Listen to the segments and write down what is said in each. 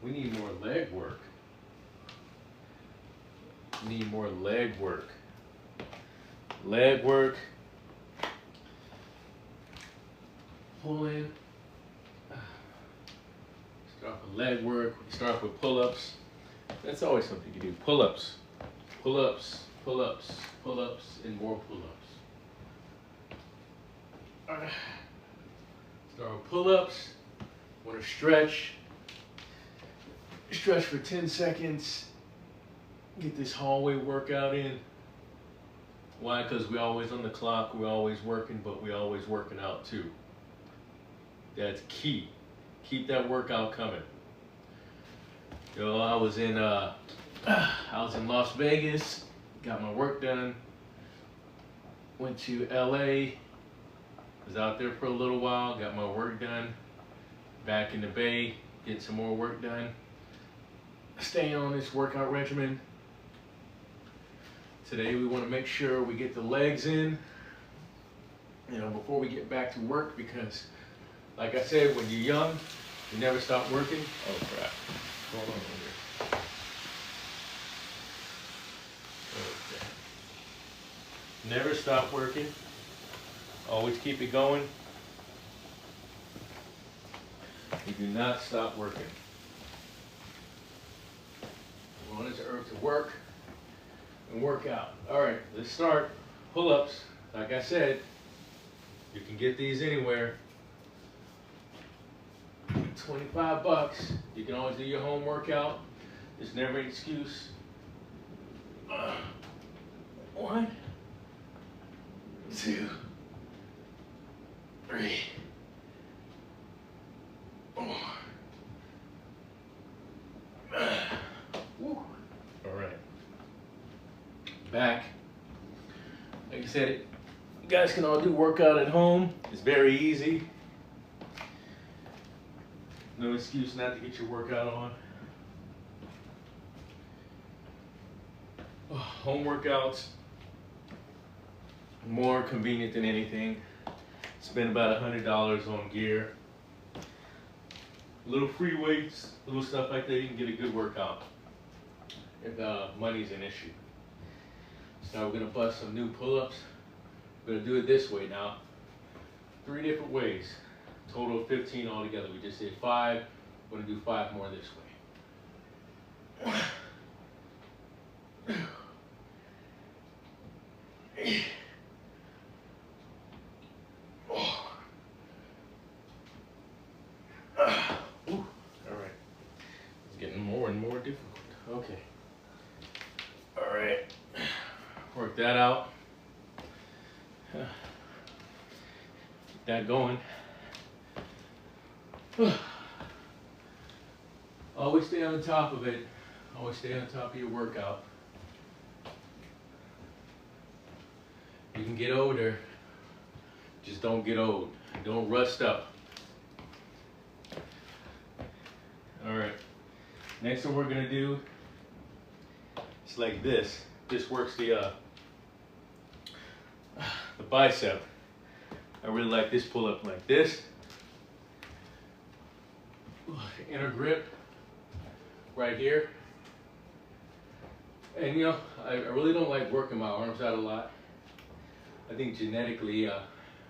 We need more leg work. We need more leg work. Leg work. Pull in. Start with leg work. We start with pull-ups. That's always something you do. Pull-ups. Pull-ups. Pull-ups. Pull-ups and more pull-ups. Start with pull-ups. Want to stretch. Stretch for 10 seconds. Get this hallway workout in. Why? Because we're always on the clock. We're always working, but we're always working out too. That's key. Keep that workout coming. Yo, I was in Las Vegas. Got my work done. Went to LA. Was out there for a little while. Got my work done. Back in the Bay. Get some more work done. Staying on this workout regimen. Today we want to make sure we get the legs in, you know, before we get back to work, because like I said, when you're young, you never stop working. Oh crap. Hold on over here. Okay. Never stop working. Always keep it going. You do not stop working. We want this earth to work and work out. All right, let's start. Pull-ups. Like I said, you can get these anywhere. 25 bucks. You can always do your home workout. There's never an excuse. 1, 2, 3, 4. Woo. All right. Back. Like I said, you guys can all do workout at home. It's very easy. No excuse not to get your workout on. Home workouts, more convenient than anything. Spend about $100 on gear. Little free weights, little stuff like that, you can get a good workout if money's an issue. So now we're gonna bust some new pull-ups. We're gonna do it this way now. 3 different ways. Total of 15 altogether. We just did 5. We're gonna do 5 more this way. All right. It's getting more and more difficult. Okay. All right. Work that out. Get that going. Always stay on top of it. Always stay on top of your workout. You can get older, just don't get old. Don't rust up. All right, next one we're gonna do, it's like this. This works the bicep. I really like this pull up like this. Inner grip right here. And you know, I really don't like working my arms out a lot. I think genetically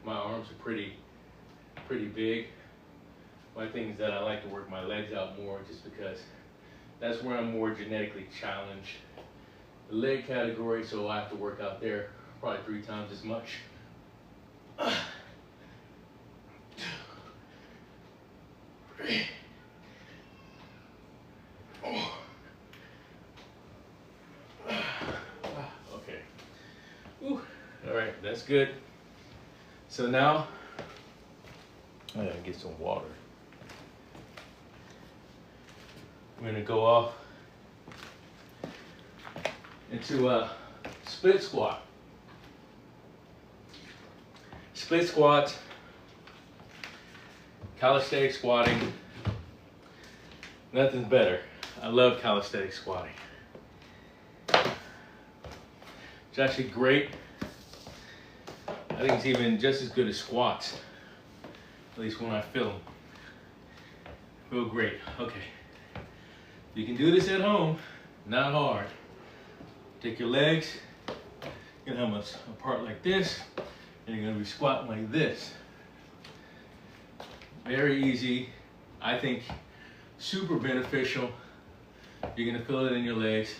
my arms are pretty big. My thing is that I like to work my legs out more, just because that's where I'm more genetically challenged. The leg category, so I have to work out there probably 3 times as much. Okay. Ooh. All right, that's good. So now I gotta get some water. We're gonna go off into a split squat. Split squat, calisthenic squatting. Nothing's better. I love calisthenic squatting. It's actually great. I think it's even just as good as squats, at least when I feel them. Feel great. Okay. You can do this at home, not hard. Take your legs, you're gonna have them apart like this, and you're gonna be squatting like this. Very easy, I think super beneficial. You're gonna feel it in your legs.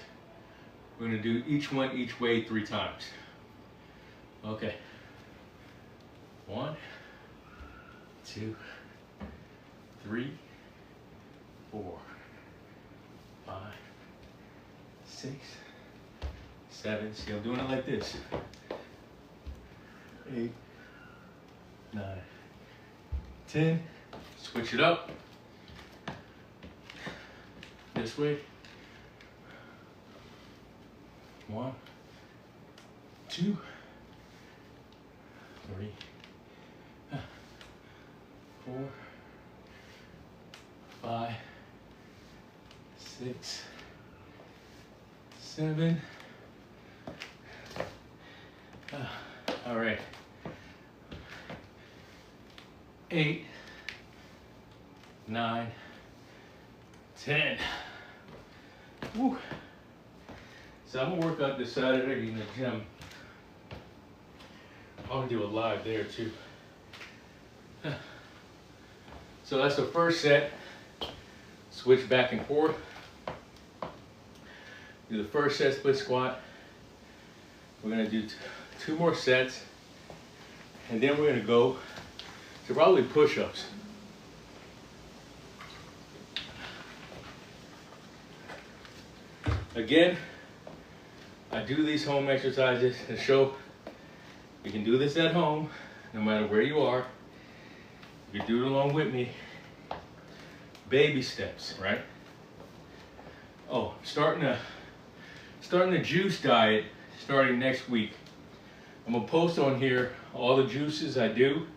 We're gonna do each one each way 3 times. Okay. 1, 2, 3, 4, 5, 6, 7. See, I'm doing it like this. 8, 9, 10. Switch it up. This way. 1, 2, 3, 4, 5, 6, 7. All right. 8, 9, 10. Woo. So I'm gonna work out this Saturday in the gym. I'm gonna do a live there too. So that's the first set. Switch back and forth. Do the first set split squat. We're gonna do 2 more sets, and then we're gonna go to probably push-ups. Again, I do these home exercises to show you can do this at home, no matter where you are. You can do it along with me. Baby steps, right? Oh, starting the juice diet starting next week. I'm gonna post on here all the juices I do.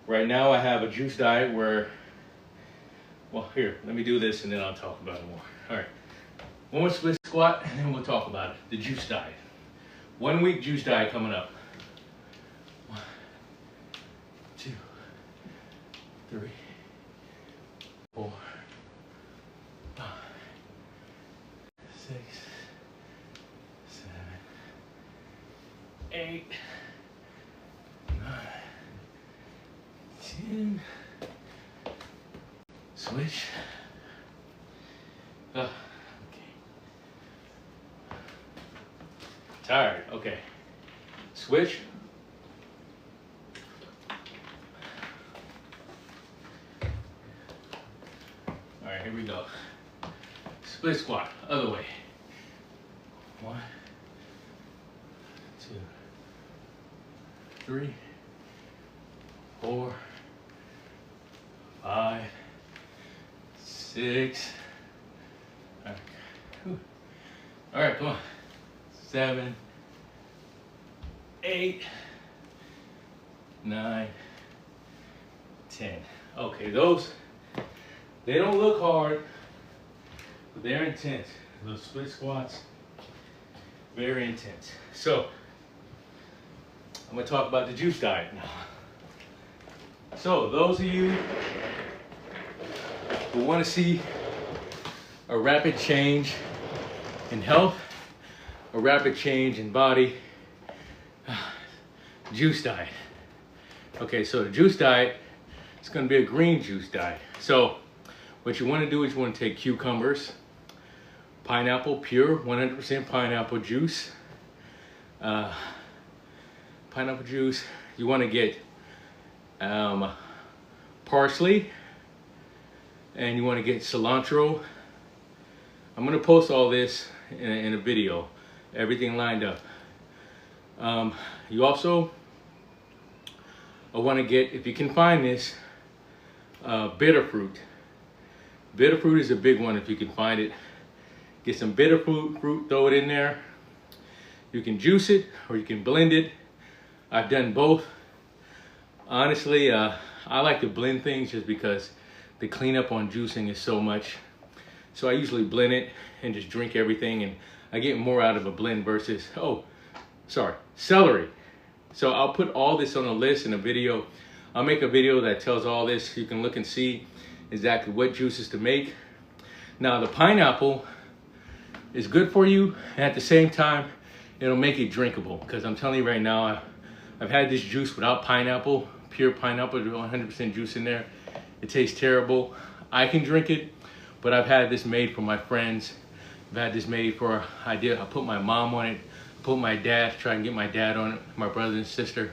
Right now I have a juice diet where, well, here, let me do this and then I'll talk about it more. All right, 1 more split squat and then we'll talk about it. The juice diet. 1 week juice diet coming up. 1, 2, 3, 4, 5, 6, 7, 8, 9, 10. Switch. Okay. Tired. Okay. Switch. All right, here we go. Split squat, other way. 1, 2, 3, 4, 5, 6. All right, come on. 7, 8, 9, 10. Okay, those, they don't look hard, but they're intense. Those split squats, very intense. So, I'm gonna talk about the juice diet now. So, those of you who wanna see a rapid change in health, a rapid change in body, juice diet. Okay, so the juice diet, it's gonna be a green juice diet. So what you wanna do is you wanna take cucumbers, pineapple, pure 100% pineapple juice. Pineapple juice, you wanna get parsley, and you wanna get cilantro. I'm gonna post all this in a video, everything lined up. You also want to get, if you can find this, bitter fruit. Bitter fruit is a big one if you can find it. Get some bitter fruit, throw it in there. You can juice it or you can blend it. I've done both. Honestly, I like to blend things just because the cleanup on juicing is so much. So I usually blend it and just drink everything, and I get more out of a blend versus, celery. So I'll put all this on a list in a video. I'll make a video that tells all this. You can look and see exactly what juices to make. Now the pineapple is good for you, and at the same time, it'll make it drinkable. Because I'm telling you right now, I've had this juice without pineapple, pure pineapple, 100% juice in there. It tastes terrible. I can drink it, but I've had this made for my friends. I've had this made for, I put my mom on it, put my dad, try and get my dad on it, my brother and sister.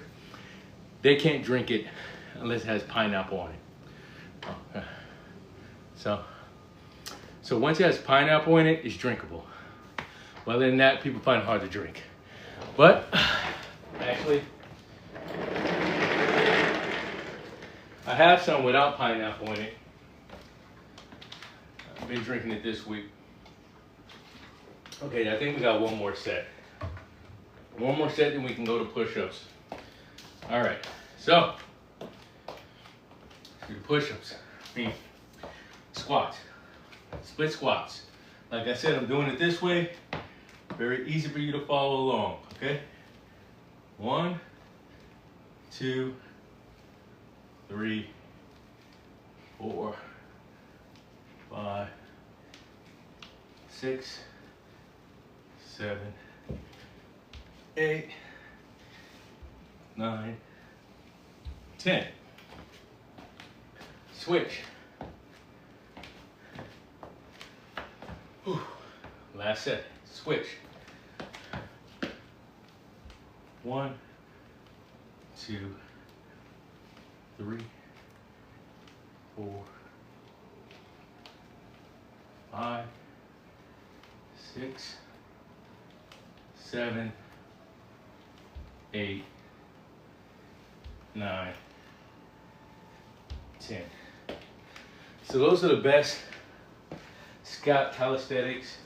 They can't drink it unless it has pineapple on it. So once it has pineapple in it, it's drinkable. But other than that, people find it hard to drink. But actually, I have some without pineapple in it. I've been drinking it this week. Okay, I think we got one more set. One more set, then we can go to push-ups. All right, so do push-ups, squats, split squats. Like I said, I'm doing it this way. Very easy for you to follow along, okay? 1, 2, 3, 4, 5, 6, 7, 8, 9, 10. Switch. Whew. Last set. Switch. 1, 2, 3, 4, 5, 6, 7, 8, 9, 10. So those are the best scalp calisthenics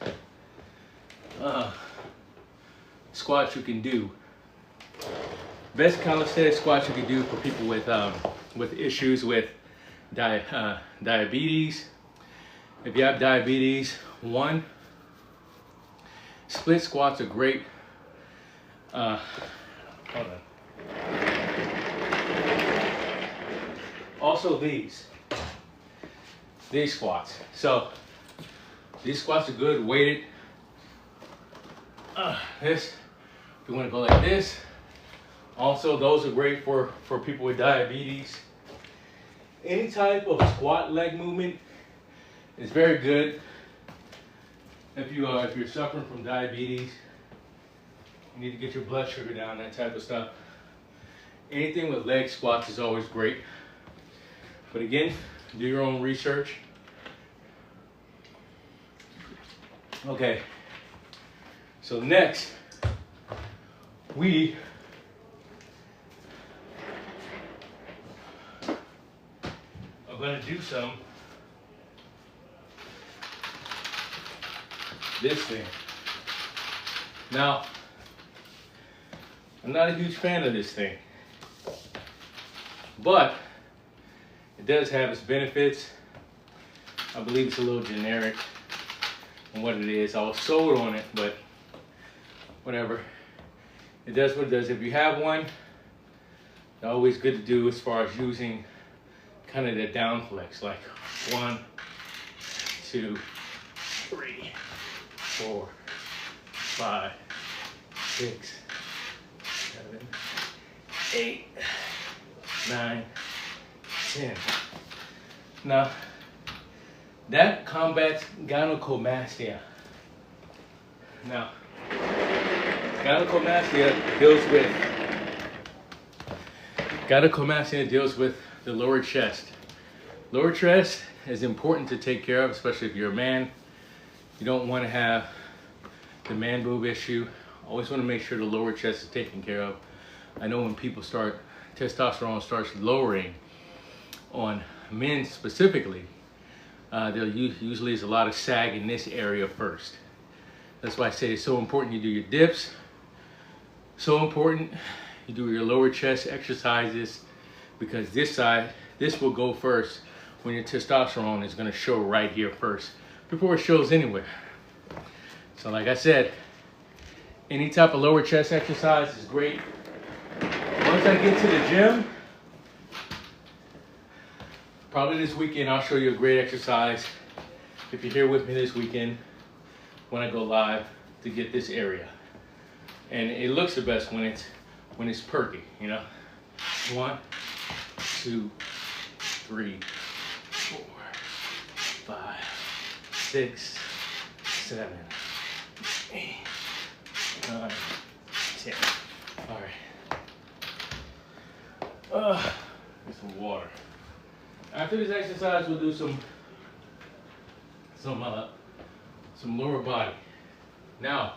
squats you can do. Best calisthenic squats you can do for people with issues with diabetes. If you have diabetes, split squats are great. Hold on. Also these squats. So these squats are good, weighted. If you want to go like this. Also, those are great for people with diabetes. Any type of squat leg movement is very good. If you're suffering from diabetes, you need to get your blood sugar down, that type of stuff. Anything with leg squats is always great. But again, do your own research. Okay, so next we are going to do this thing. Now, I'm not a huge fan of this thing, but it does have its benefits. I believe it's a little generic on what it is. I was sold on it, but whatever. It does what it does. If you have one, it's always good to do as far as using kind of the down flex, like 1, 2, 3, 4, 5, 6, 7, 8, 9, 10. Now, that combats gynecomastia. Now, gynecomastia deals with the lower chest. Lower chest is important to take care of, especially if you're a man. You don't want to have the man boob issue. Always want to make sure the lower chest is taken care of. I know when people testosterone starts lowering on men specifically, usually there's a lot of sag in this area first. That's why I say it's so important you do your dips. So important you do your lower chest exercises, because this will go first when your testosterone is going to show right here first before it shows anywhere. So like I said, any type of lower chest exercise is great. Once I get to the gym, probably this weekend, I'll show you a great exercise if you're here with me this weekend when I go live to get this area. And it looks the best when it's perky, you know. 1, 2, 3, 4, 5, 6, 7, 8, 9, 10. All right. Get some water. After this exercise, we'll do some lower body. Now,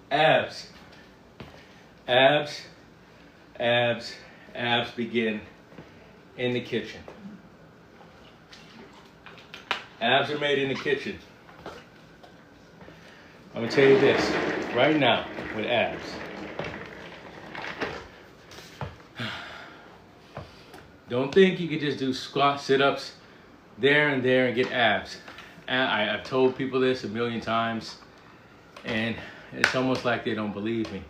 abs. Abs begin in the kitchen. Abs are made in the kitchen. I'm gonna tell you this right now with abs. Don't think you could just do squat, sit-ups there and get abs. I've told people this a million times, and it's almost like they don't believe me.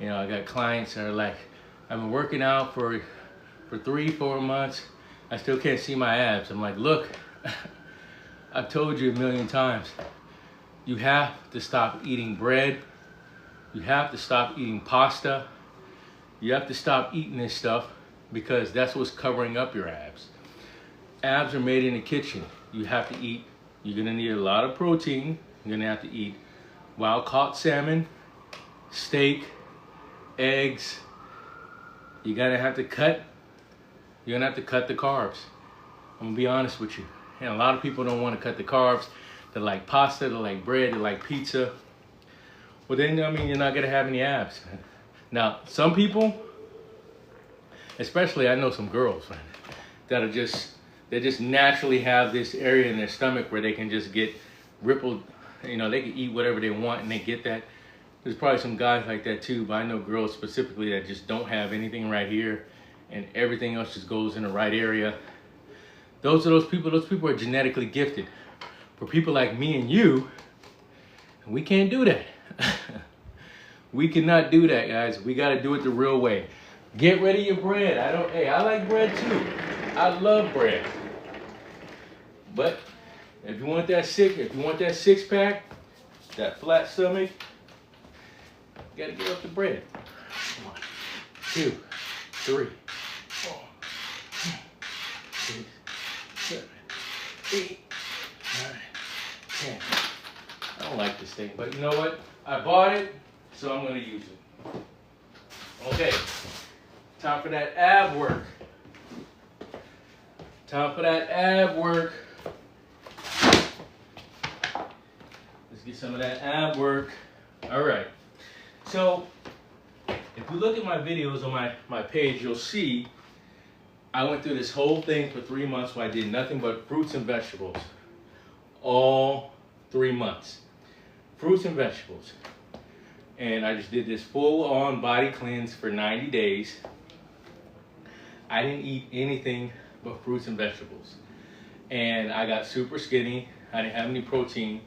You know, I got clients that are like, I've been working out for 3-4 months. I still can't see my abs. I'm like, look, I've told you a million times. You have to stop eating bread. You have to stop eating pasta. You have to stop eating this stuff because that's what's covering up your abs. Abs are made in the kitchen. You have to eat. You're gonna need a lot of protein. You're gonna have to eat wild caught salmon, steak, eggs. You're gonna have to cut the carbs. I'm gonna be honest with you. And a lot of people don't want to cut the carbs. They like pasta, they like bread, they like pizza. Well then, I mean, you're not gonna have any abs. Now, some people, especially I know some girls, right, that are they just naturally have this area in their stomach where they can just get rippled, you know, they can eat whatever they want and they get that. There's probably some guys like that too, but I know girls specifically that just don't have anything right here and everything else just goes in the right area. Those people are genetically gifted. For people like me and you, we can't do that. We cannot do that, guys. We gotta do it the real way. Get rid of your bread. I like bread too. I love bread. But if you want that six pack, that flat stomach, you gotta give up the bread. 1, 2, 3, 4, 5, 6, 7, 8, 9, 10. I don't like this thing, but you know what? I bought it, so I'm gonna use it. Okay, time for that ab work. Time for that ab work. Let's get some of that ab work. All right. So, if you look at my videos on my page, you'll see I went through this whole thing for 3 months where I did nothing but fruits and vegetables. All 3 months. Fruits and vegetables. And I just did this full-on body cleanse for 90 days. I didn't eat anything but fruits and vegetables. And I got super skinny. I didn't have any protein.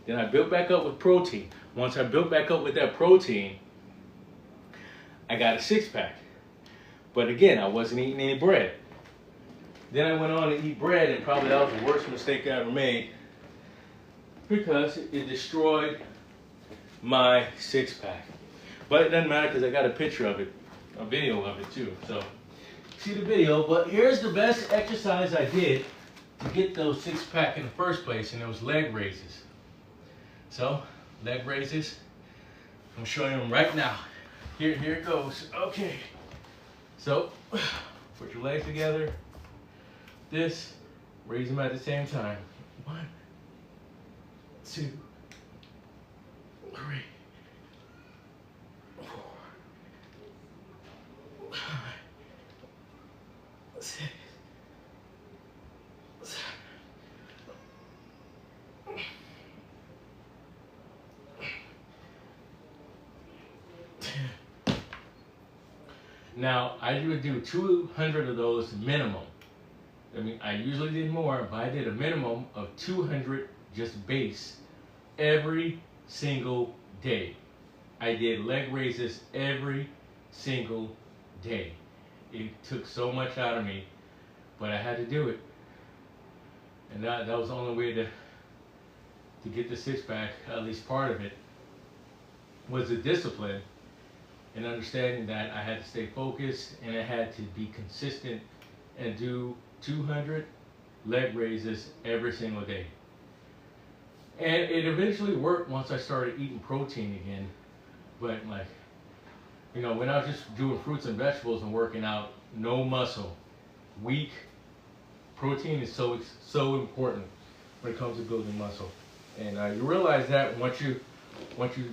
Then I built back up with protein. Once I built back up with that protein, I got a six-pack. But again, I wasn't eating any bread. Then I went on to eat bread, and probably that was the worst mistake I ever made because it destroyed my six-pack. But it doesn't matter because I got a picture of it, a video of it too. So see the video. But here's the best exercise I did to get those six-pack in the first place, and it was leg raises. So leg raises, I'm showing them right now. Here it goes. Okay. So put your legs together. This, raise them at the same time. 1, 2, 3, 4, 5, 6, 7, 10. Now, I would do 200 of those minimum. I mean, I usually did more, but I did a minimum of 200 just base every single day. I did leg raises every single day. It took so much out of me, but I had to do it. And that was the only way to get the six pack, at least part of it, was the discipline and understanding that I had to stay focused and I had to be consistent and do 200 leg raises every single day. And it eventually worked once I started eating protein again. But like, you know, when I was just doing fruits and vegetables and working out, no muscle, weak, protein is so important when it comes to building muscle. And you realize that once you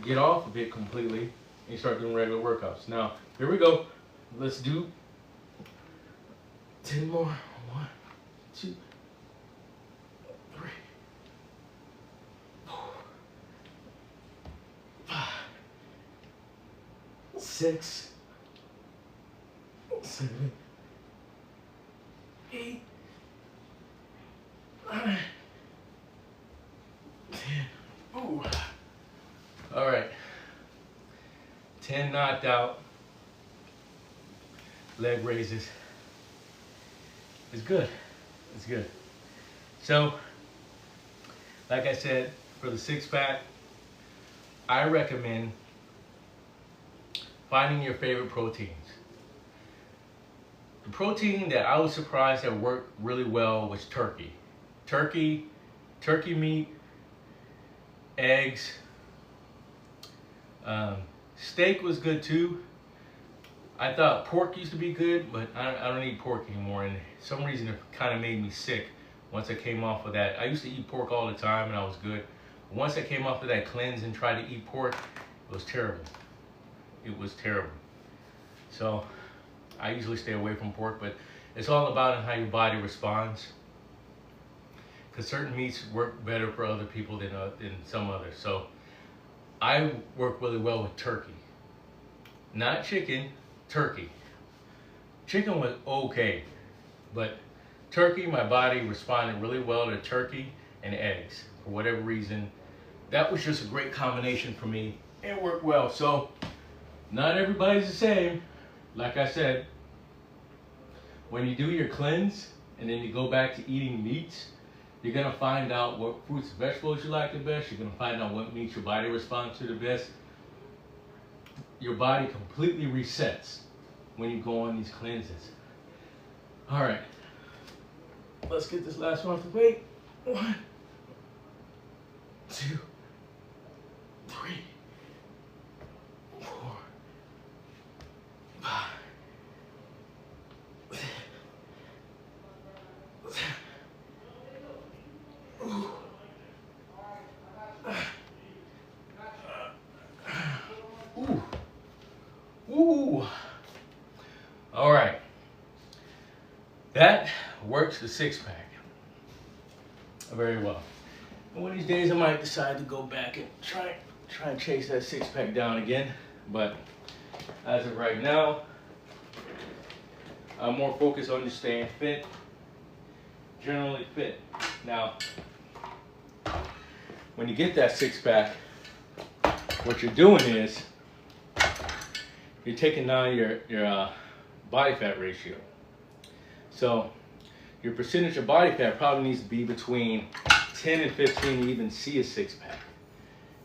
get off of it completely and you start doing regular workouts. Now, here we go. Let's do 10 more. 1, 2, 3, 4, 5, 6, 7, 8, 9, 10. Ooh. All right. 10 knocked out leg raises. It's good. It's good. So, like I said, for the six pack, I recommend finding your favorite proteins. The protein that I was surprised that worked really well was turkey. Turkey meat, eggs. Steak was good too. I thought pork used to be good, but I don't eat pork anymore, and for some reason it kind of made me sick once I came off of that. I used to eat pork all the time and I was good. But once I came off of that cleanse and tried to eat pork, it was terrible. It was terrible. So I usually stay away from pork, but it's all about how your body responds. Because certain meats work better for other people than some others. So I work really well with turkey. Not chicken, turkey. Chicken was okay, but turkey, my body responded really well to turkey and eggs. For whatever reason, that was just a great combination for me. It worked well. So not everybody's the same. Like I said, when you do your cleanse and then you go back to eating meats, you're gonna find out what fruits and vegetables you like the best. You're gonna find out what meats your body responds to the best. Your body completely resets when you go on these cleanses. All right, let's get this last one off the plate. 1, 2, 3, 4, 5, 6, 7. Ooh. All right. That works the six pack very well. And one of these days I might decide to go back and try and chase that six pack down again. But as of right now, I'm more focused on just staying fit, generally fit. Now, when you get that six pack, what you're doing is you're taking down your body fat ratio. So your percentage of body fat probably needs to be between 10 and 15 to even see a six pack,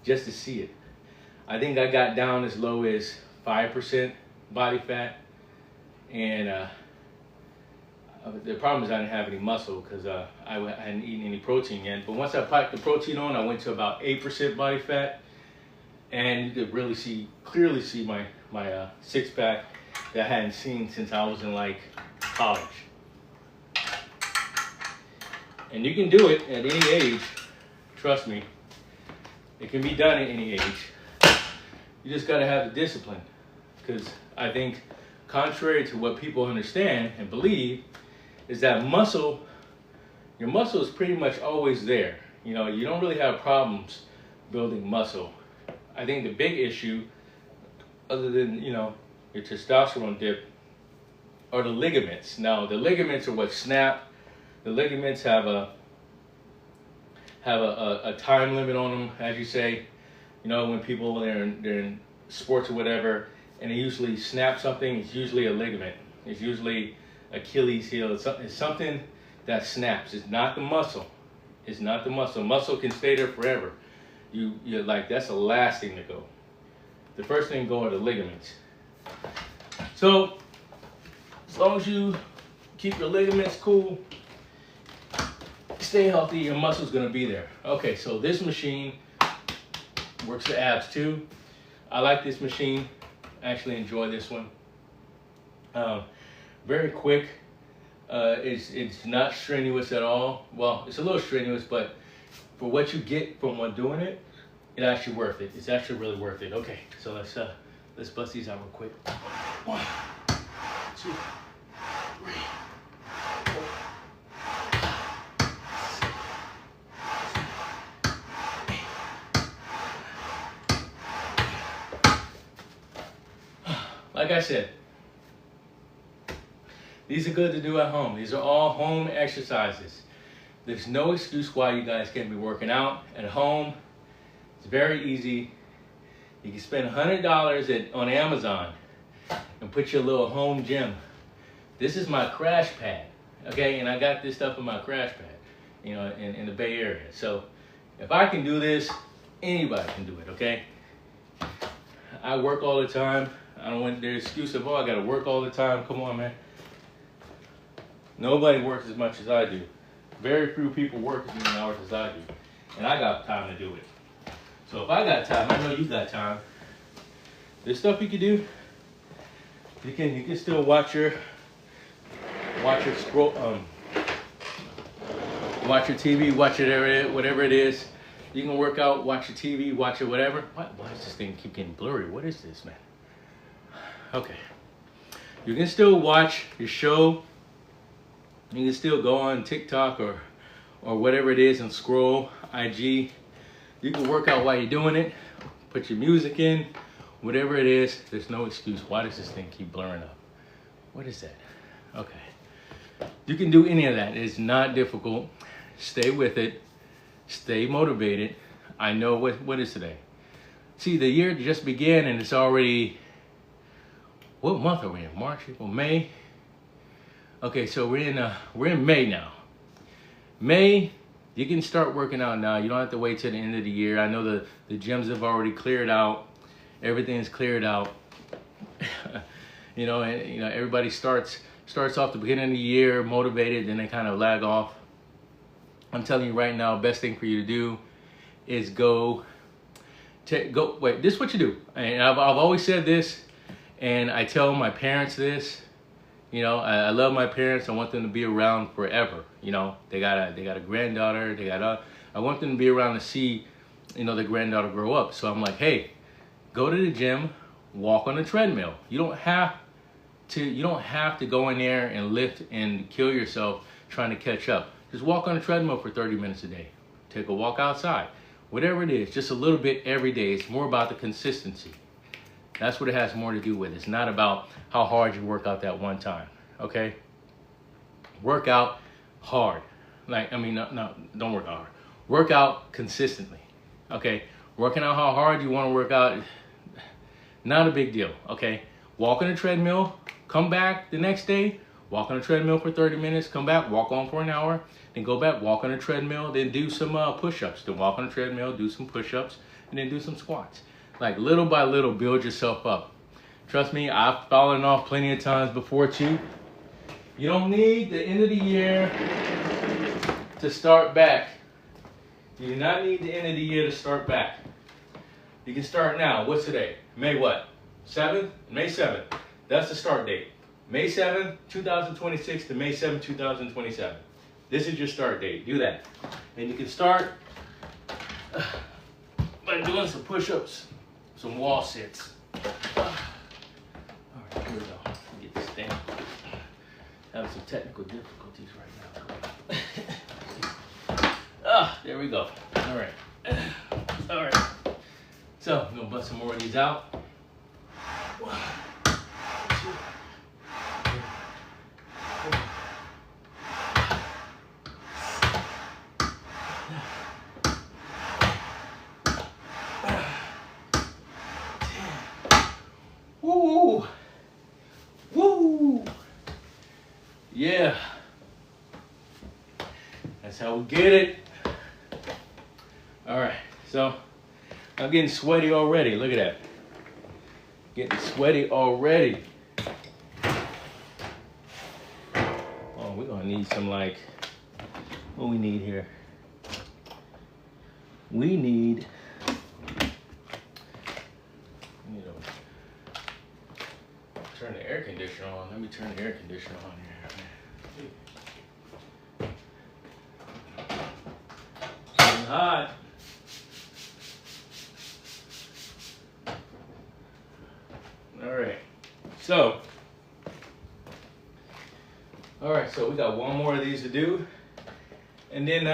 just to see it. I think I got down as low as 5% body fat, and the problem is I didn't have any muscle because I hadn't eaten any protein yet. But once I packed the protein on, I went to about 8% body fat, and you could really clearly see my six pack that I hadn't seen since I was in like college. And you can do it at any age. Trust me, it can be done at any age. You just got to have the discipline, because I think, contrary to what people understand and believe, is that your muscle is pretty much always there. You know, you don't really have problems building muscle. I think the big issue, other than, you know, your testosterone dip, are the ligaments. Now, the ligaments are what snap. The ligaments have a time limit on them, as you say. You know, when people they're in sports or whatever, and they usually snap something, it's usually a ligament. It's usually Achilles heel. It's something that snaps. It's not the muscle. It's not the muscle. Muscle can stay there forever. You're like, that's the last thing to go. The first thing to go are the ligaments. So as long as you keep your ligaments cool, stay healthy, your muscle's gonna be there. Okay, so this machine works the abs too. I like this machine. I actually enjoy this one. Very quick. It's not strenuous at all. Well, it's a little strenuous, but for what you get from doing it, it's actually worth it. It's actually really worth it. Okay, so let's bust these out real quick. 1, 2, 3, 4. Like I said, these are good to do at home. These are all home exercises. There's no excuse why you guys can't be working out at home. It's very easy. You can spend $100 on Amazon and put your little home gym. This is my crash pad, okay? And I got this stuff in my crash pad, you know, in the Bay Area. So if I can do this, anybody can do it, okay? I work all the time. I don't want the excuse of, oh, I gotta work all the time. Come on, man. Nobody works as much as I do. Very few people work as many hours as I do. And I got time to do it. So if I got time, I know you got time. There's stuff you can do. You can still watch your scroll, watch your TV, watch it, whatever it is. You can work out, watch your TV, watch it, whatever. Why does this thing keep getting blurry? What is this, man? Okay. You can still watch your show. You can still go on TikTok or whatever it is and scroll IG. You can work out while you're doing it. Put your music in, whatever it is. There's no excuse. Why does this thing keep blurring up? What is that? Okay. You can do any of that. It's not difficult. Stay with it. Stay motivated. I know what is today. See, the year just began and it's already, what month are we in? March, April, May? Okay, so we're in May now. May, you can start working out now. You don't have to wait till the end of the year. I know the gyms have already cleared out. Everything's cleared out. And everybody starts off the beginning of the year motivated, then they kind of lag off. I'm telling you right now, best thing for you to do is this is what you do. And I've always said this, and I tell my parents this. I love my parents. I want them to be around forever. They got a granddaughter. I want them to be around to see, the granddaughter grow up. So I'm like, hey, go to the gym, walk on the treadmill. You don't have to go in there and lift and kill yourself trying to catch up. Just walk on the treadmill for 30 minutes a day. Take a walk outside. Whatever it is, just a little bit every day. It's more about the consistency. That's what it has more to do with. It's not about how hard you work out that one time, okay? Work out hard. No, don't work out hard. Work out consistently, okay? Working out how hard you want to work out, not a big deal, okay? Walk on the treadmill, come back the next day, walk on the treadmill for 30 minutes, come back, walk on for an hour, then go back, walk on the treadmill, then do some push-ups. Then walk on the treadmill, do some push-ups, and then do some squats. Like little by little, build yourself up. Trust me, I've fallen off plenty of times before too. You don't need the end of the year to start back. You do not need the end of the year to start back. You can start now. What's today? May what? 7th? May 7th. That's the start date. May 7th, 2026 to May 7th, 2027. This is your start date. Do that. And you can start by doing some push-ups. Some wall sits. All right, here we go. Let me get this thing. Having some technical difficulties right now. There we go. All right. All right. So I'm gonna bust some more of these out. 1, 2, 3, 4. Woo! Woo! Yeah. That's how we get it. All right, so I'm getting sweaty already. Look at that. Getting sweaty already. Oh, we're gonna need some like, what we need here? We need, you know, turn the air conditioner on. Let me turn the air conditioner on here. It's hot. All right, so we got one more of these to do, and then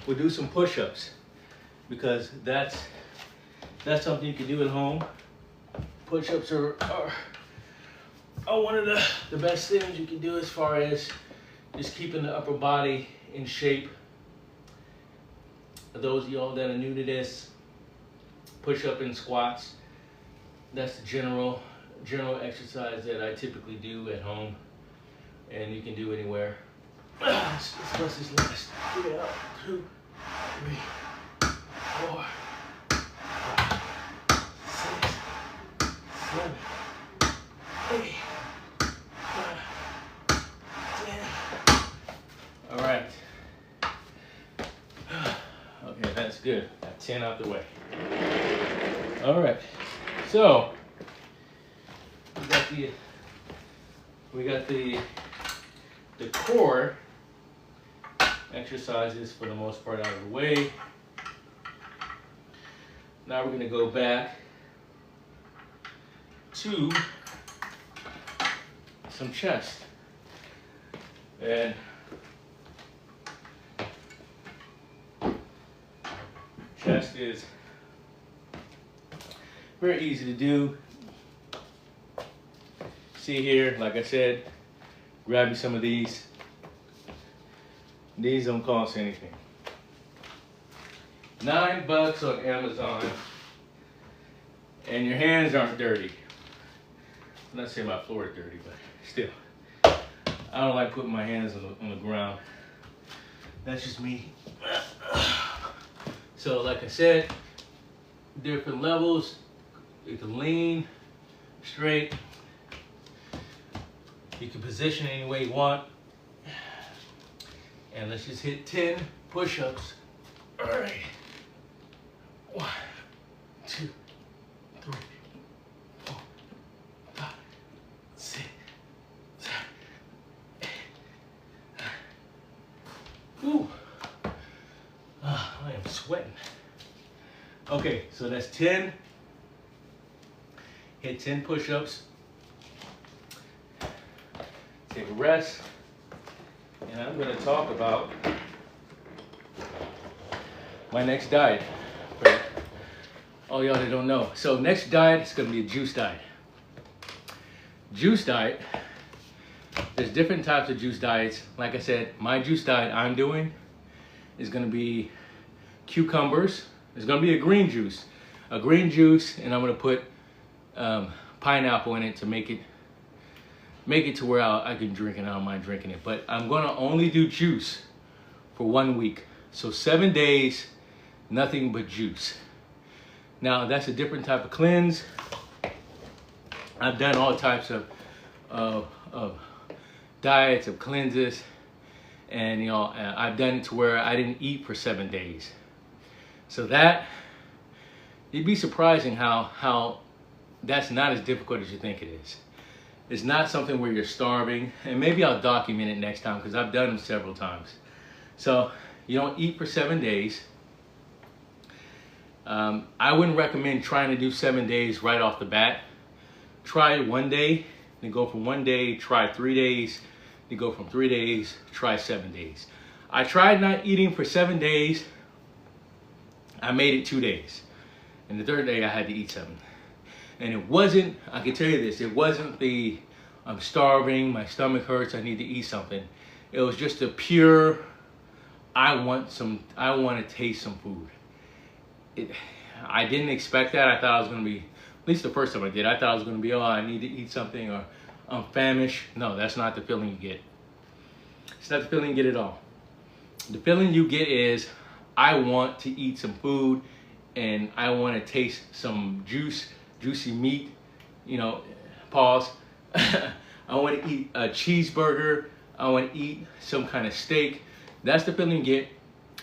we'll do some push-ups, because that's something you can do at home. Push-ups are one of the best things you can do as far as just keeping the upper body in shape. For those of y'all that are new to this, push-up and squats, that's the general exercise that I typically do at home, and you can do anywhere. Let's bust this last. Get out. 2, 3, 4, 5, 6, 7, 8, 9, 10. All right. Okay, that's good. Got 10 out the way. All right. So we got the core exercises for the most part out of the way. Now we're going to go back to some chest. And chest is very easy to do. See here, like I said, grab me some of these. These don't cost anything. $9 on Amazon, and your hands aren't dirty. I'm not saying my floor is dirty, but still, I don't like putting my hands on the ground. That's just me. So, like I said, different levels. You can lean straight. You can position any way you want. And let's just hit 10 push-ups. All right. 1, 2, 3, 4, 5, 6, 7, 8, 9. Ooh. I am sweating. Okay, so that's 10. Hit 10 push-ups. Take a rest. And I'm going to talk about my next diet for all y'all that don't know. So next diet is going to be a juice diet. Juice diet, there's different types of juice diets. Like I said, my juice diet I'm doing is going to be cucumbers. It's going to be a green juice, and I'm going to put pineapple in it to make it to where I can drink it. I don't mind drinking it, but I'm going to only do juice for 1 week. So 7 days, nothing but juice. Now that's a different type of cleanse. I've done all types of diets, of cleanses, and I've done it to where I didn't eat for 7 days. So that, you'd be surprising how that's not as difficult as you think it is. It's not something where you're starving, and maybe I'll document it next time because I've done them several times. So you don't eat for 7 days. I wouldn't recommend trying to do 7 days right off the bat. Try 1 day, then go from 1 day, try 3 days, then go from 3 days, try 7 days. I tried not eating for 7 days. I made it 2 days. And the third day I had to eat something. And it wasn't, I can tell you this, it wasn't the, I'm starving, my stomach hurts, I need to eat something. It was just a pure, I want to taste some food. I didn't expect that. I thought I was going to be, at least the first time I did, I thought I was going to be, oh, I need to eat something, or I'm famished. No, that's not the feeling you get. It's not the feeling you get at all. The feeling you get is, I want to eat some food and I want to taste some juicy meat, you know, pause. I want to eat a cheeseburger. I want to eat some kind of steak. That's the feeling you get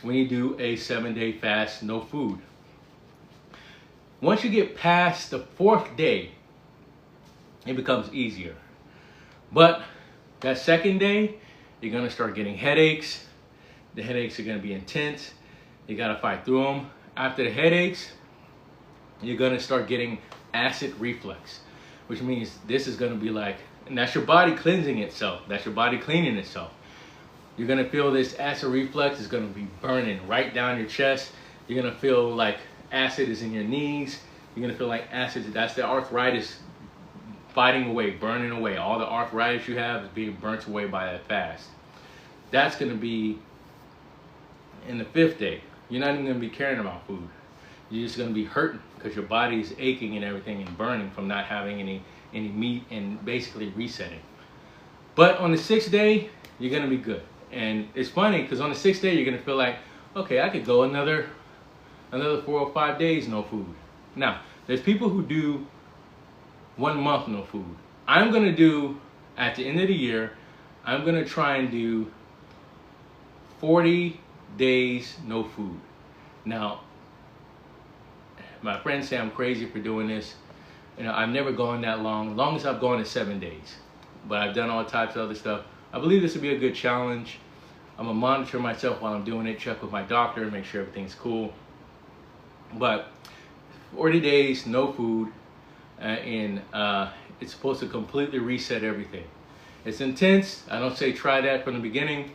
when you do a 7-day fast, no food. Once you get past the 4th day, it becomes easier. But that 2nd day, you're gonna start getting headaches. The headaches are gonna be intense. You gotta fight through them. After the headaches, you're gonna start getting acid reflux, which means this is gonna be like, and that's your body cleansing itself. That's your body cleaning itself. You're gonna feel this acid reflux is gonna be burning right down your chest. You're gonna feel like acid is in your knees. You're gonna feel like acid, that's the arthritis fighting away, burning away. All the arthritis you have is being burnt away by that fast. That's gonna be in the 5th day. You're not even gonna be caring about food. You're just gonna be hurting because your body is aching and everything and burning from not having any meat and basically resetting. But on the 6th day, you're gonna be good. And it's funny because on the 6th day, you're gonna feel like, okay, I could go another 4 or 5 days no food. Now, there's people who do 1 month no food. I'm gonna do, at the end of the year, I'm gonna try and do 40 days no food. Now, my friends say I'm crazy for doing this. You know, I've never gone that long. Longest I've gone is 7 days. But I've done all types of other stuff. I believe this would be a good challenge. I'm gonna monitor myself while I'm doing it, check with my doctor, make sure everything's cool. But 40 days, no food, and it's supposed to completely reset everything. It's intense. I don't say try that from the beginning,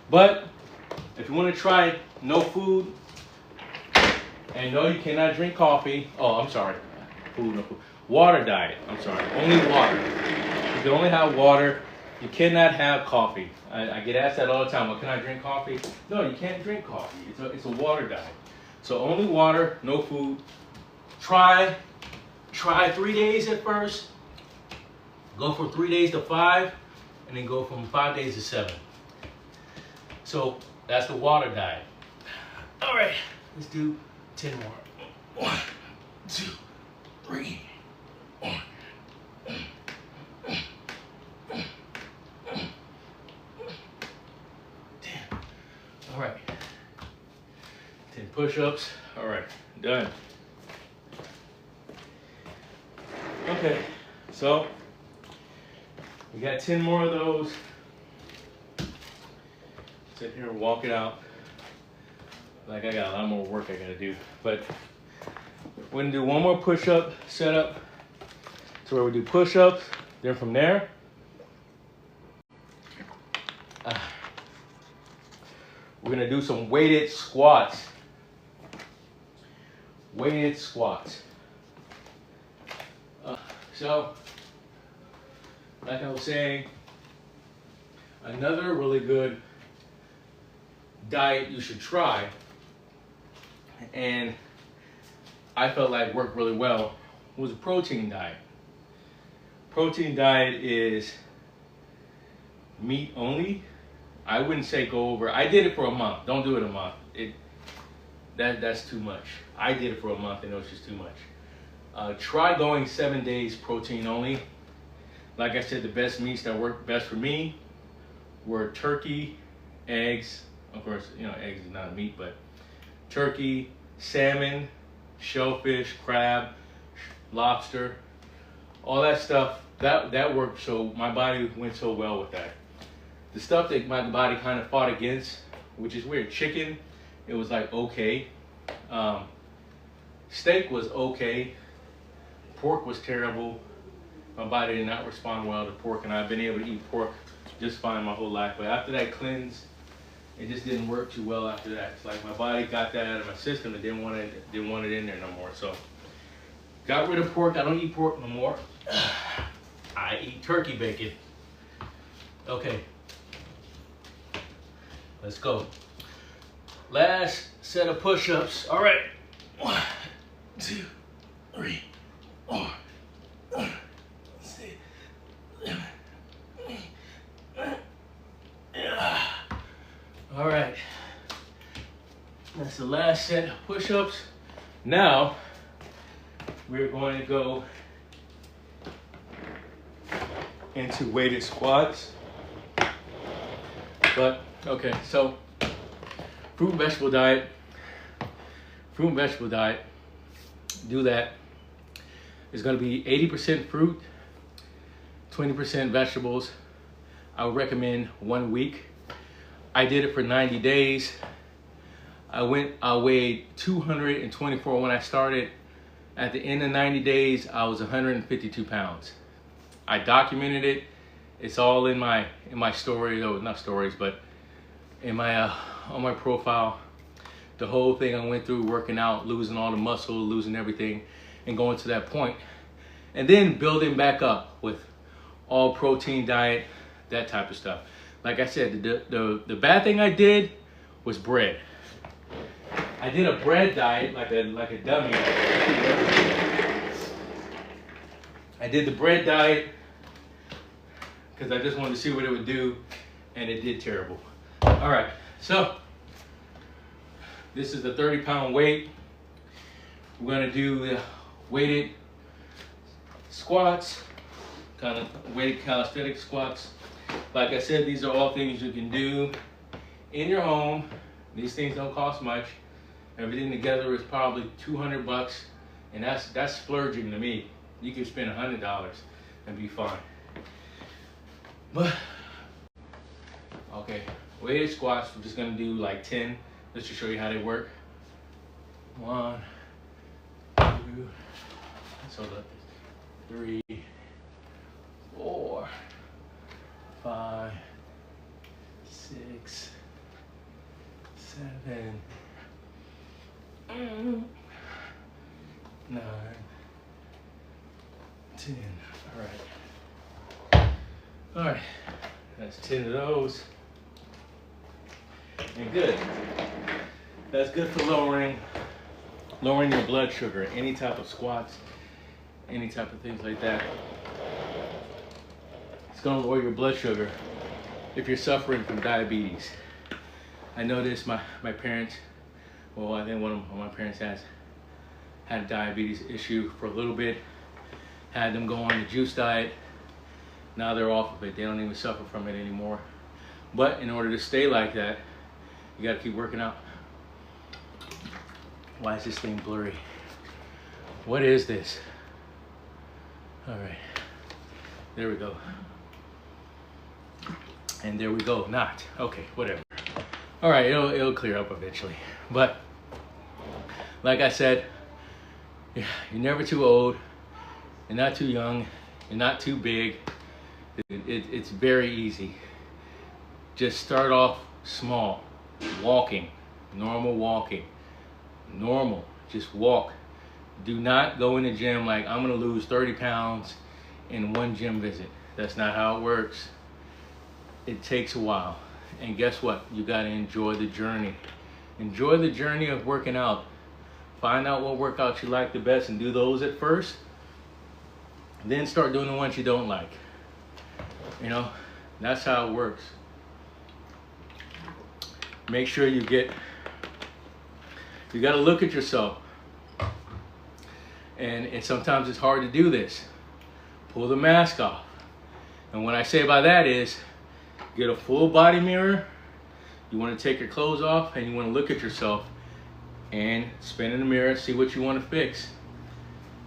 but if you want to try no food, and no, you cannot drink coffee. Oh, I'm sorry. Food, no food. Water diet. I'm sorry. Only water. You can only have water. You cannot have coffee. I get asked that all the time. Well, can I drink coffee? No, you can't drink coffee. It's a water diet. So only water, no food. Try 3 days at first. Go from 3 days to 5, and then go from 5 days to 7. So that's the water diet. All right, let's do 10 more. 1, 2, 3. 1. All right, 10 push-ups. All right, done. Okay, so we got 10 more of those. Sit here and walk it out. Like I got a lot more work I gotta do. But we're gonna do 1 more push-up setup. So where we do push-ups, then from there, we're gonna do some weighted squats. Weighted squats. So, like I was saying, another really good diet you should try, and I felt like worked really well, was a protein diet. Protein diet is meat only. I wouldn't say go over. I did it for a month. Don't do it a month. That's too much. I did it for a month and it was just too much. Try going 7 days protein only. Like I said, the best meats that worked best for me were turkey, eggs. Of course, you know, eggs is not a meat, but turkey, salmon, shellfish, crab, lobster, all that stuff. That worked. So my body went so well with that. The stuff that my body kind of fought against, which is weird, chicken, it was like okay. Steak was okay. Pork was terrible. My body did not respond well to pork, and I've been able to eat pork just fine my whole life. But after that cleanse, it just didn't work too well after that. It's like my body got that out of my system and didn't want it in there no more. So got rid of pork. I don't eat pork no more. I eat turkey bacon. Okay. Let's go. Last set of push-ups. All right. 1, 2, 3, 4, 5, 6, 7, 8. All right. That's the last set of push-ups. Now, we're going to go into weighted squats. But, okay, so fruit and vegetable diet. Fruit and vegetable diet. Do that. It's going to be 80% fruit, 20% vegetables. I would recommend 1 week. I did it for 90 days. I weighed 224 when I started. At the end of 90 days, I was 152 pounds. I documented it. It's all in my stories, or not stories, but in my on my profile. The whole thing I went through, working out, losing all the muscle, losing everything, and going to that point. And then building back up with all protein diet, that type of stuff. Like I said, the bad thing I did was bread. I did a bread diet like a dummy. I did the bread diet because I just wanted to see what it would do, and it did terrible. All right, so this is the 30-pound weight. We're gonna do the weighted squats, kind of weighted calisthenic squats. Like I said, these are all things you can do in your home. These things don't cost much. Everything together is probably $200, and that's splurging to me. You can spend $100 and be fine. But okay, weighted squats. We're just gonna do like 10. Let's just show you how they work. 1, 2, so look, 3, 4, 5, 6, 7, 8, 9, 10. All right, that's 10 of those. And good. That's good for lowering your blood sugar. Any type of squats, any type of things like that. It's gonna lower your blood sugar if you're suffering from diabetes. I noticed my parents, well, I think one of my parents had a diabetes issue for a little bit, had them go on the juice diet. Now they're off of it. They don't even suffer from it anymore. But in order to stay like that, you gotta keep working out. Why is this thing blurry? What is this? All right, there we go. And there we go, not. Okay, whatever. All right, it'll clear up eventually. But like I said, you're never too old, you're not too young, you're not too big. It's very easy. Just start off small, walking, normal walking, normal, just walk. Do not go in the gym like I'm gonna lose 30 pounds in one gym visit. That's not how it works. It takes a while. And guess what? You gotta enjoy the journey. Enjoy the journey of working out. Find out what workouts you like the best and do those at first. Then start doing the ones you don't like. You know, that's how it works. Make sure you gotta look at yourself. And sometimes it's hard to do this. Pull the mask off. And what I say by that is, get a full body mirror. You wanna take your clothes off and you wanna look at yourself and spin in the mirror, see what you wanna fix.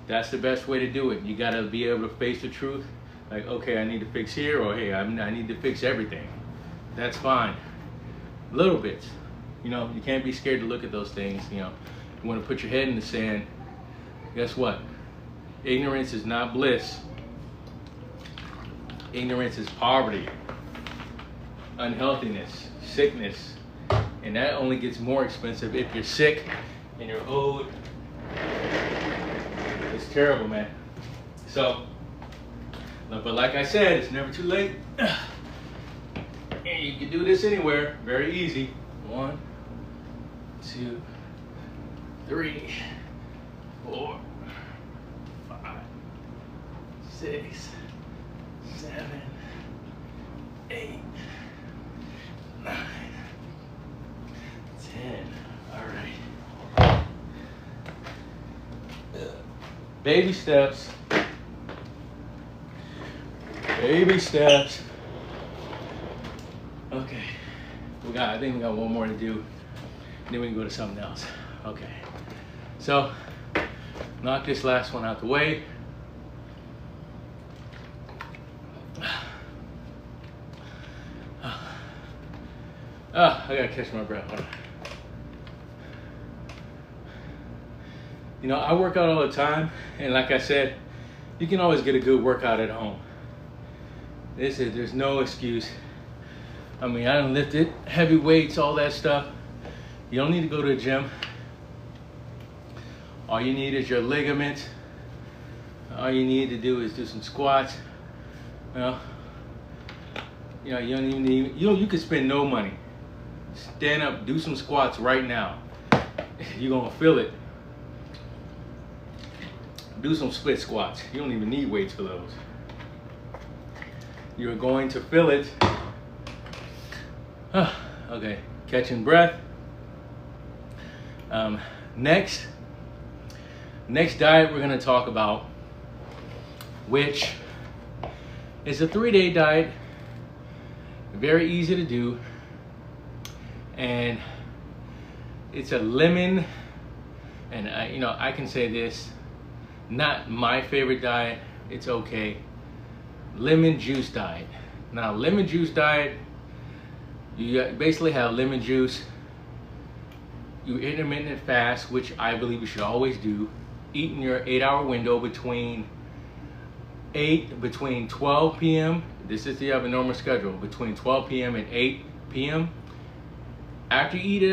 That's the best way to do it. You gotta be able to face the truth. Like, okay, I need to fix here, or hey, I need to fix everything. That's fine. Little bits. You know, you can't be scared to look at those things. You know, you want to put your head in the sand. Guess what? Ignorance is not bliss. Ignorance is poverty, unhealthiness, sickness. And that only gets more expensive if you're sick and you're old. It's terrible, man. So, but like I said, it's never too late. And you can do this anywhere, very easy. 1, 2, 3, 4, 5, 6, 7, 8, 9, 10. All right. Baby steps. Baby steps. Okay. I think we got one more to do. Then we can go to something else. Okay. So, knock this last one out the way. I gotta catch my breath. You know, I work out all the time, and like I said, you can always get a good workout at home. There's no excuse. I mean, I done lifted heavy weights, all that stuff. You don't need to go to a gym. All you need is your ligaments. All you need to do is do some squats. You know, you don't even need, you could spend no money. Stand up, do some squats right now. You're gonna feel it. Do some split squats. You don't even need weights for those. You're going to feel it. Okay, catching breath. Next diet we're gonna talk about, which is a 3-day diet. Very easy to do. And it's a lemon, and I can say this, not my favorite diet, it's okay. Lemon juice diet. Now, lemon juice diet, you basically have lemon juice, you intermittent fast, which I believe you should always do, eat in your 8-hour window between 12 p.m. This is the other normal schedule, between 12 p.m. and 8 p.m. After you eat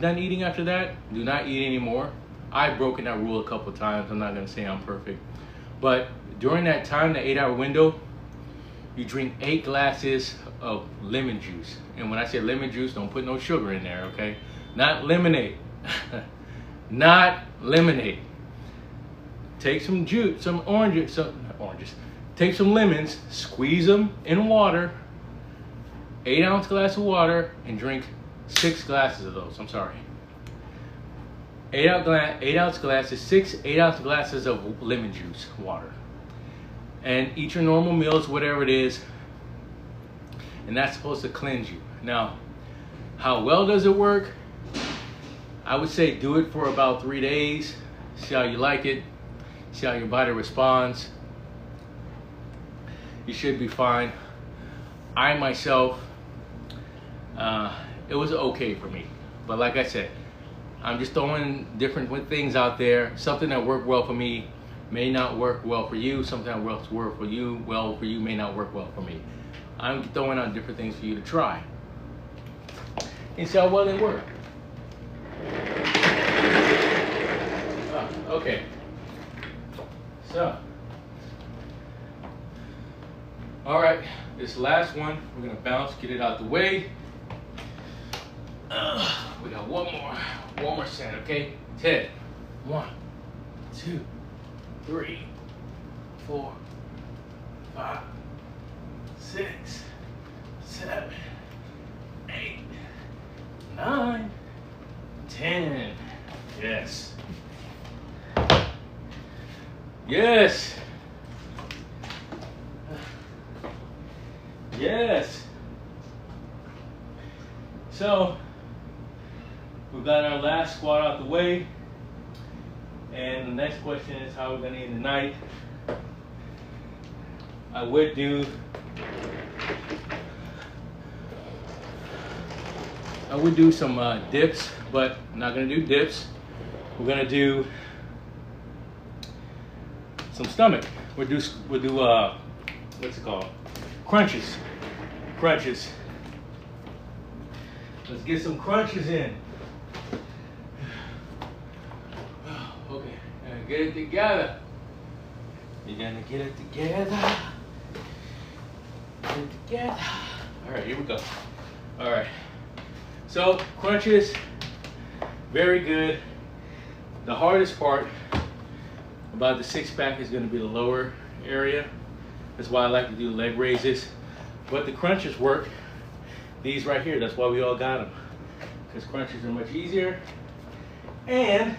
done eating after that, do not eat anymore. I've broken that rule a couple times. I'm not gonna say I'm perfect. But during that time, the 8-hour window, you drink 8 glasses of lemon juice. And when I say lemon juice, don't put no sugar in there, okay? Not lemonade. Not lemonade. Take some juice, not oranges. Take some lemons, squeeze them in water, 8-ounce glass of water, and drink 6 glasses of those. I'm sorry. 8-ounce glasses, 6 8-ounce glasses of lemon juice, water. And eat your normal meals, whatever it is. And that's supposed to cleanse you. Now, how well does it work? I would say do it for about 3 days. See how you like it. See how your body responds. You should be fine. I myself, it was okay for me. But like I said, I'm just throwing different things out there. Something that worked well for me may not work well for you. Something that works well for you may not work well for me. I'm throwing out different things for you to try and see how well they work. Okay. So, all right, this last one, we're gonna bounce, get it out the way. We got one more set, okay? 10. 1, 2, 3, 4, 5, 6, 7, 8, 9, 10. Yes. Yes. Yes. So, we've got our last squat out the way. And the next question is how we're going to end the night. I would do some dips, but I'm not going to do dips. We're going to do some stomach. We'll do what's it called? Crunches. Crunches. Let's get some crunches in. Okay, get it together. You're gonna get it together. Get it together. All right, here we go. All right. So crunches, very good. The hardest part about the 6-pack is going to be the lower area. That's why I like to do leg raises. But the crunches work. These right here, that's why we all got them. Because crunches are much easier. And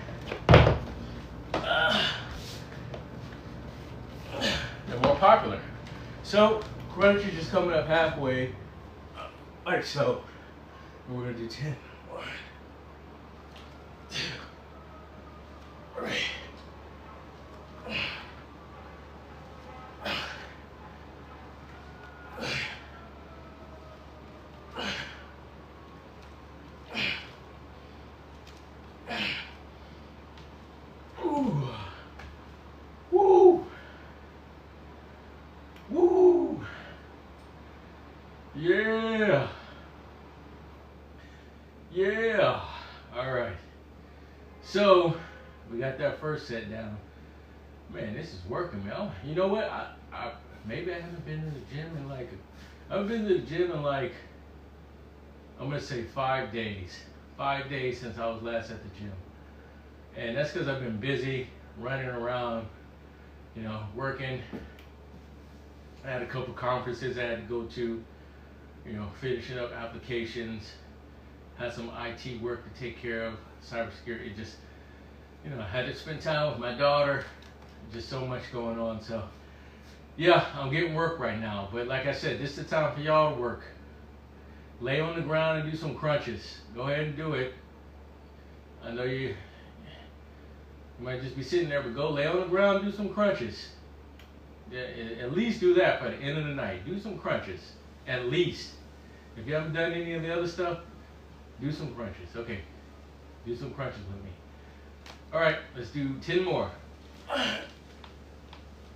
popular. So crunch is just coming up halfway, like so. And we're gonna do 10. 1, 2, 3. Ooh. Woo. Woo. Yeah. Yeah. All right. So we got that first set down. Man, this is working, man. You know what? Maybe I haven't been to the gym in like, I've been to the gym in like, I'm gonna say 5 days. 5 days since I was last at the gym. And that's because I've been busy running around, you know, working. I had a couple conferences I had to go to, you know, finishing up applications, had some IT work to take care of, cybersecurity, just, you know, I had to spend time with my daughter, just so much going on. So yeah, I'm getting work right now, but like I said, this is the time for y'all to work. Lay on the ground and do some crunches. Go ahead and do it. I know you might just be sitting there, but go lay on the ground and do some crunches. Yeah, at least do that by the end of the night. Do some crunches, at least. If you haven't done any of the other stuff, do some crunches. Okay, do some crunches with me. All right, let's do 10 more.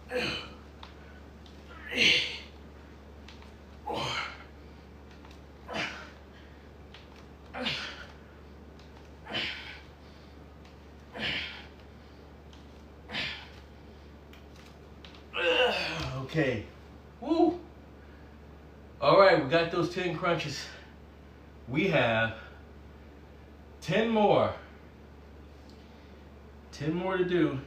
3, 4. Okay. Woo. All right, we got those 10 crunches. We have 10 more. 10 more to do.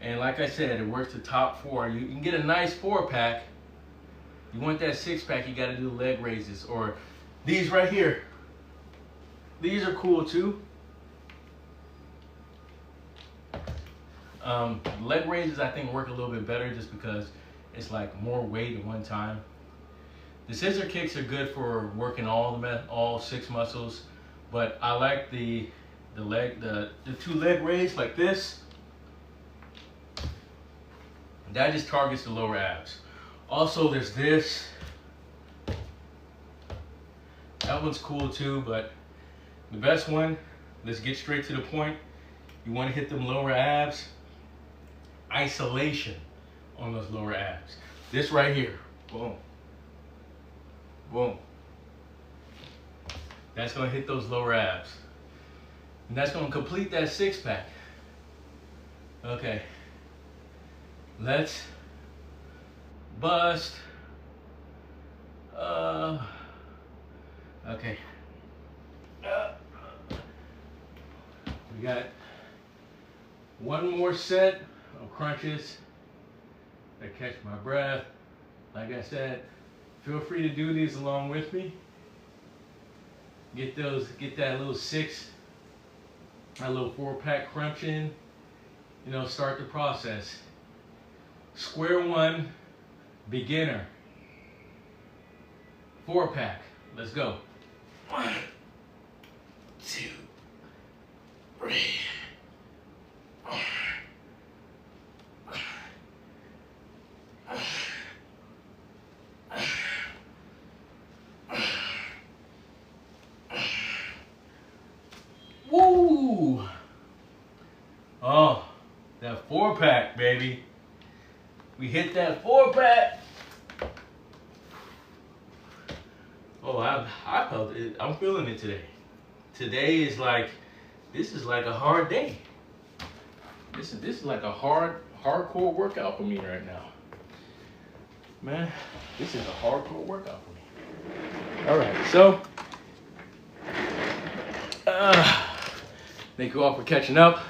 And like I said, it works the top 4. You can get a nice 4-pack. You want that 6-pack, you gotta do leg raises. Or these right here. These are cool too. Leg raises I think work a little bit better just because it's like more weight at one time. The scissor kicks are good for working all 6 muscles, but I like the 2 leg raise like this. That just targets the lower abs. Also there's this. That one's cool too, but the best one, let's get straight to the point. You want to hit them lower abs. Isolation on those lower abs. This right here. Boom. Boom. That's going to hit those lower abs. And that's going to complete that 6-pack. Okay. Let's bust. Okay. We got one more set of crunches that catch my breath. Like I said, feel free to do these along with me. Get that little 4-pack crunch in. You know, start the process. Square one, beginner. 4-pack. Let's go. 1, 2, 3, 4. Woo! Oh, that 4-pack, baby. We hit that 4-pack. Oh, I felt it. I'm feeling it today. Today is like, this is like a hard day. This is like a hardcore workout for me right now. Man, this is a hardcore workout for me. All right, so thank you all for catching up.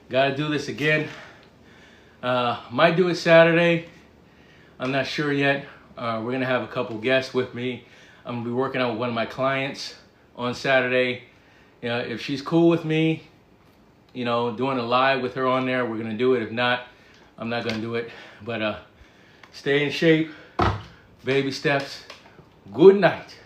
Gotta do this again. Might do it Saturday. I'm not sure yet. We're gonna have a couple guests with me. I'm gonna be working out with one of my clients on Saturday. You know, if she's cool with me, you know, doing a live with her on there, we're gonna do it. If not, I'm not gonna do it. But stay in shape, baby steps. Good night.